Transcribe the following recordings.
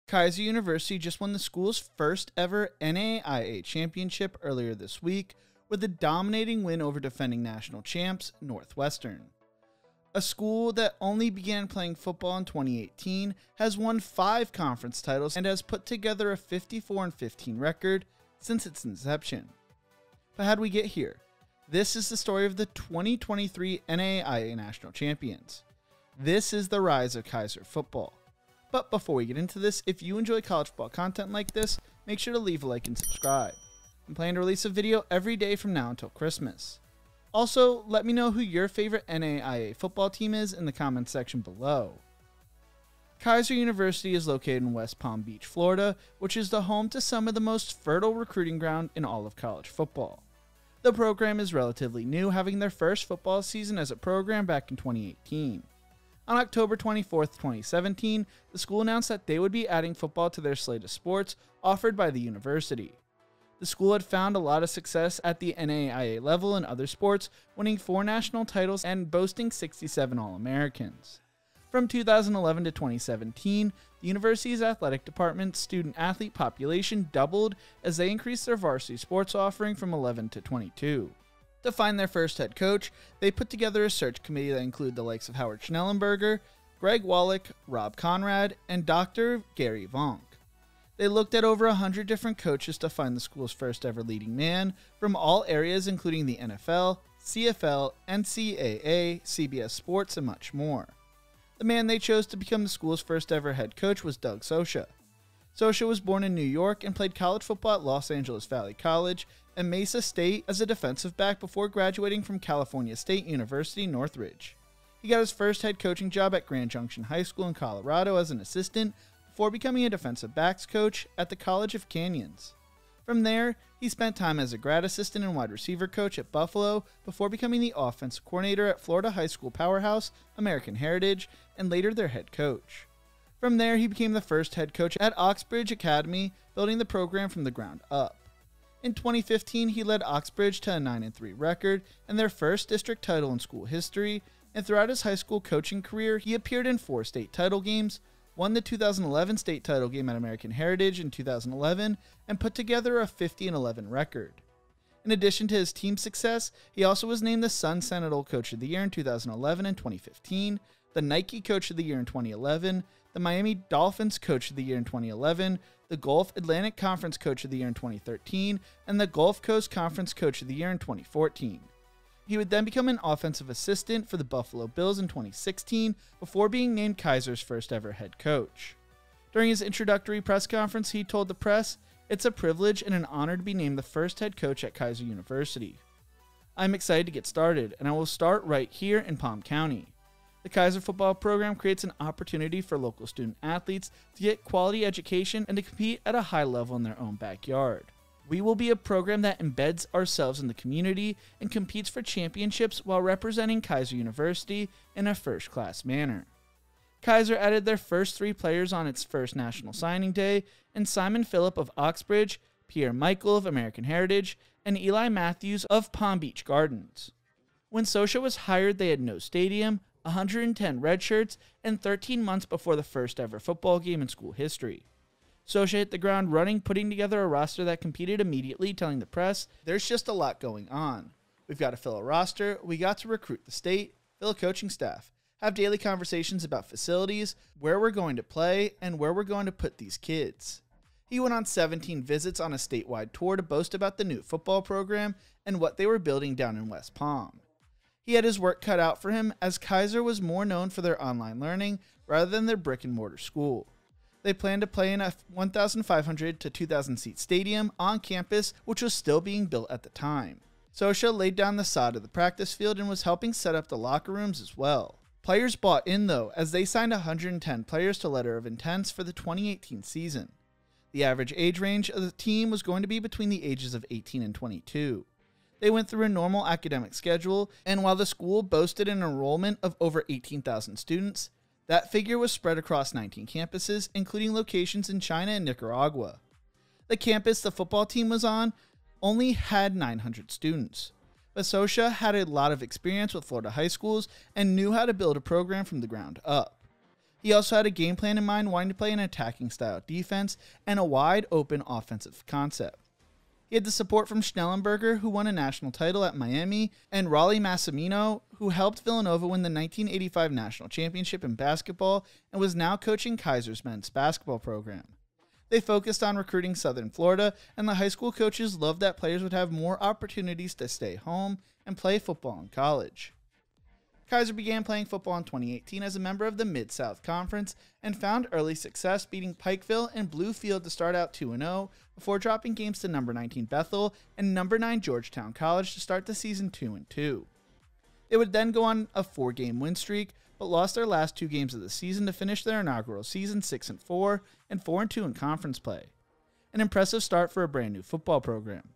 Keiser University just won the school's first ever NAIA Championship earlier this week with a dominating win over defending national champs Northwestern. A school that only began playing football in 2018 has won 5 conference titles and has put together a 54-15 record since its inception. But how did we get here? This is the story of the 2023 NAIA National Champions. This is the rise of Keiser Football. But before we get into this, if you enjoy college football content like this, make sure to leave a like and subscribe. I'm planning to release a video every day from now until Christmas. Also, let me know who your favorite NAIA football team is in the comments section below. Keiser University is located in West Palm Beach, Florida, which is the home to some of the most fertile recruiting ground in all of college football. The program is relatively new, having their first football season as a program back in 2018. On October 24, 2017, the school announced that they would be adding football to their slate of sports offered by the university. The school had found a lot of success at the NAIA level in other sports, winning 4 national titles and boasting 67 All-Americans. From 2011 to 2017, the university's athletic department's student-athlete population doubled as they increased their varsity sports offering from 11 to 22. To find their first head coach, they put together a search committee that included the likes of Howard Schnellenberger, Greg Wallach, Rob Conrad, and Dr. Gary Vonk. They looked at over 100 different coaches to find the school's first ever leading man from all areas including the NFL, CFL, NCAA, CBS Sports, and much more. The man they chose to become the school's first ever head coach was Doug Sosha. Sosha was born in New York and played college football at Los Angeles Valley College and Mesa State as a defensive back before graduating from California State University, Northridge. He got his first head coaching job at Grand Junction High School in Colorado as an assistant before becoming a defensive backs coach at the College of Canyons. From there, he spent time as a grad assistant and wide receiver coach at Buffalo before becoming the offensive coordinator at Florida high school powerhouse American Heritage and later their head coach. From there, he became the first head coach at Oxbridge Academy, building the program from the ground up. In 2015, he led Oxbridge to a 9-3 record and their first district title in school history, and throughout his high school coaching career, he appeared in 4 state title games, won the 2011 state title game at American Heritage in 2011, and put together a 50-11 record. In addition to his team success, he also was named the Sun Sentinel Coach of the Year in 2011 and 2015, the Nike Coach of the Year in 2011, the Miami Dolphins Coach of the Year in 2011, the Gulf Atlantic Conference Coach of the Year in 2013, and the Gulf Coast Conference Coach of the Year in 2014. He would then become an offensive assistant for the Buffalo Bills in 2016 before being named Keiser's first ever head coach. During his introductory press conference, he told the press, "It's a privilege and an honor to be named the first head coach at Keiser University. I'm excited to get started, and I will start right here in Palm County. The Keiser football program creates an opportunity for local student athletes to get quality education and to compete at a high level in their own backyard. We will be a program that embeds ourselves in the community and competes for championships while representing Keiser University in a first-class manner." Keiser added their first 3 players on its first national signing day, and Simon Phillip of Oxbridge, Pierre Michael of American Heritage, and Eli Matthews of Palm Beach Gardens. When Sosha was hired, they had no stadium, 110 red shirts, and 13 months before the first ever football game in school history. Sosha hit the ground running, putting together a roster that competed immediately, telling the press, "There's just a lot going on. We've got to fill a roster, we got to recruit the state, fill a coaching staff, have daily conversations about facilities, where we're going to play, and where we're going to put these kids." He went on 17 visits on a statewide tour to boast about the new football program and what they were building down in West Palm. He had his work cut out for him, as Keiser was more known for their online learning rather than their brick-and-mortar school. They planned to play in a 1,500 to 2,000 seat stadium on campus, which was still being built at the time. Sosha laid down the sod of the practice field and was helping set up the locker rooms as well. Players bought in though, as they signed 110 players to letter of intents for the 2018 season. The average age range of the team was going to be between the ages of 18 and 22. They went through a normal academic schedule, and while the school boasted an enrollment of over 18,000 students, that figure was spread across 19 campuses, including locations in China and Nicaragua. The campus the football team was on only had 900 students, but Sosha had a lot of experience with Florida high schools and knew how to build a program from the ground up. He also had a game plan in mind, wanting to play an attacking style defense and a wide open offensive concept. He had the support from Schnellenberger, who won a national title at Miami, and Rollie Massimino, who helped Villanova win the 1985 national championship in basketball and was now coaching Keiser's men's basketball program. They focused on recruiting Southern Florida, and the high school coaches loved that players would have more opportunities to stay home and play football in college. Keiser began playing football in 2018 as a member of the Mid-South Conference and found early success, beating Pikeville and Bluefield to start out 2-0 before dropping games to number 19 Bethel and number 9 Georgetown College to start the season 2-2. They would then go on a 4-game win streak, but lost their last 2 games of the season to finish their inaugural season 6-4 and 4-2 in conference play. An impressive start for a brand new football program.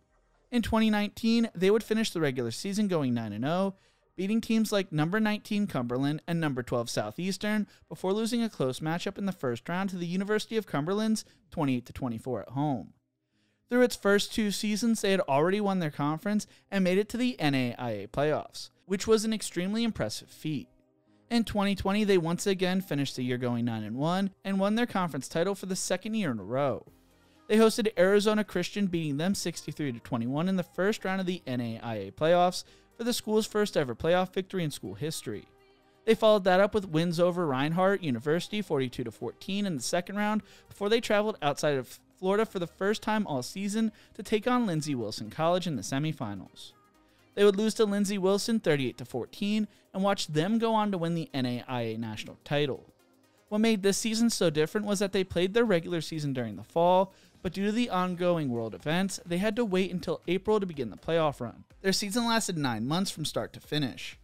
In 2019, they would finish the regular season going 9-0, beating teams like number 19 Cumberland and number 12 Southeastern before losing a close matchup in the first round to the University of Cumberland's 28-24 at home. Through its first 2 seasons, they had already won their conference and made it to the NAIA playoffs, which was an extremely impressive feat. In 2020, they once again finished the year going 9-1 and won their conference title for the second year in a row. They hosted Arizona Christian, beating them 63-21 in the first round of the NAIA playoffs for the school's first ever playoff victory in school history. They followed that up with wins over Reinhardt University 42-14 in the second round before they traveled outside of Florida for the first time all season to take on Lindsey Wilson College in the semifinals. They would lose to Lindsey Wilson 38-14 and watch them go on to win the NAIA national title. What made this season so different was that they played their regular season during the fall, but due to the ongoing world events, they had to wait until April to begin the playoff run. Their season lasted 9 months from start to finish.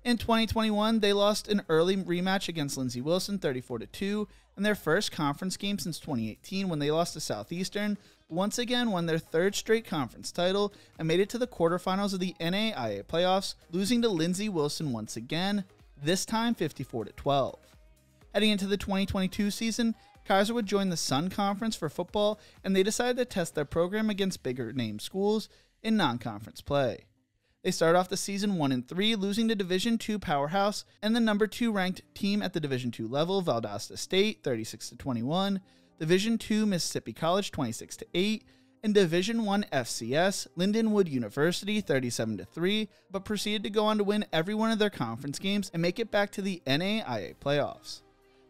In 2021, they lost an early rematch against Lindsey Wilson 34-2 in their first conference game since 2018 when they lost to Southeastern, but once again won their 3rd straight conference title and made it to the quarterfinals of the NAIA playoffs, losing to Lindsey Wilson once again, this time 54-12. Heading into the 2022 season, Keiser would join the Sun Conference for football, and they decided to test their program against bigger name schools in non-conference play. They started off the season 1-3, losing to Division II powerhouse and the number 2 ranked team at the Division II level, Valdosta State, 36-21, Division II Mississippi College, 26-8, and Division I FCS, Lindenwood University, 37-3, but proceeded to go on to win every one of their conference games and make it back to the NAIA playoffs.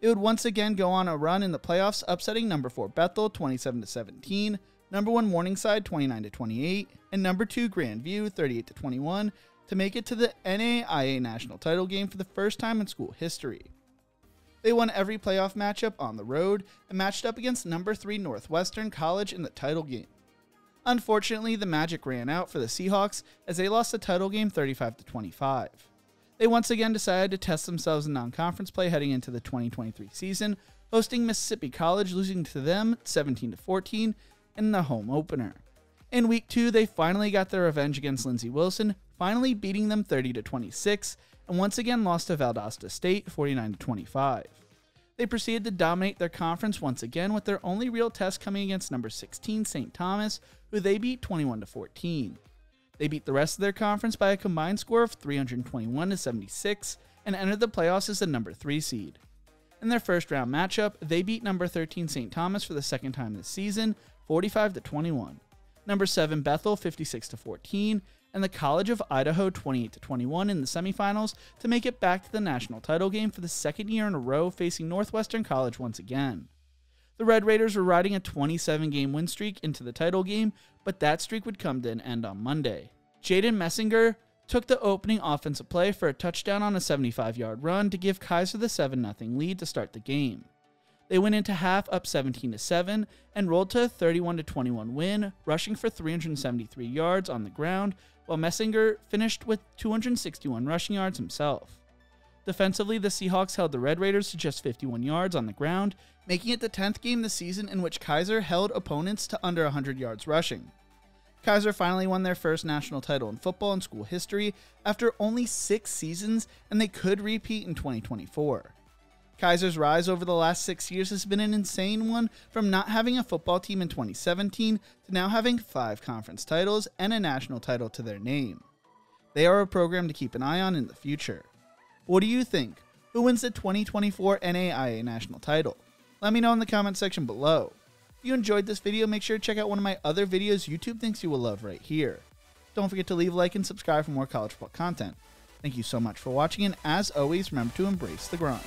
They would once again go on a run in the playoffs, upsetting number 4 Bethel 27-17, number 1 Morningside 29-28, and number 2 Grandview 38-21 to make it to the NAIA national title game for the first time in school history. They won every playoff matchup on the road and matched up against number 3 Northwestern College in the title game. Unfortunately, the magic ran out for the Seahawks as they lost the title game 35-25. They once again decided to test themselves in non-conference play heading into the 2023 season, hosting Mississippi College, losing to them 17-14 in the home opener. In week 2, they finally got their revenge against Lindsey Wilson, finally beating them 30-26, and once again lost to Valdosta State 49-25. They proceeded to dominate their conference once again, with their only real test coming against number 16 St. Thomas, who they beat 21-14. They beat the rest of their conference by a combined score of 321-76 and entered the playoffs as the number 3 seed. In their first round matchup, they beat number 13 St. Thomas for the second time this season, 45-21, number 7 Bethel 56-14, and the College of Idaho 28-21 in the semifinals to make it back to the national title game for the second year in a row, facing Northwestern College once again. The Red Raiders were riding a 27-game win streak into the title game, but that streak would come to an end on Monday. Jaden Messinger took the opening offensive play for a touchdown on a 75-yard run to give Keiser the 7-0 lead to start the game. They went into half up 17-7 and rolled to a 31-21 win, rushing for 373 yards on the ground, while Messinger finished with 261 rushing yards himself. Defensively, the Seahawks held the Red Raiders to just 51 yards on the ground, making it the 10th game this season in which Keiser held opponents to under 100 yards rushing. Keiser finally won their first national title in football in school history after only 6 seasons, and they could repeat in 2024. Keiser's rise over the last 6 years has been an insane one, from not having a football team in 2017 to now having 5 conference titles and a national title to their name. They are a program to keep an eye on in the future. What do you think? who wins the 2024 NAIA National title? Let me know in the comment section below. If you enjoyed this video, make sure to check out one of my other videos YouTube thinks you will love right here. Don't forget to leave a like and subscribe for more college football content. Thank you so much for watching, and as always, remember to embrace the grind.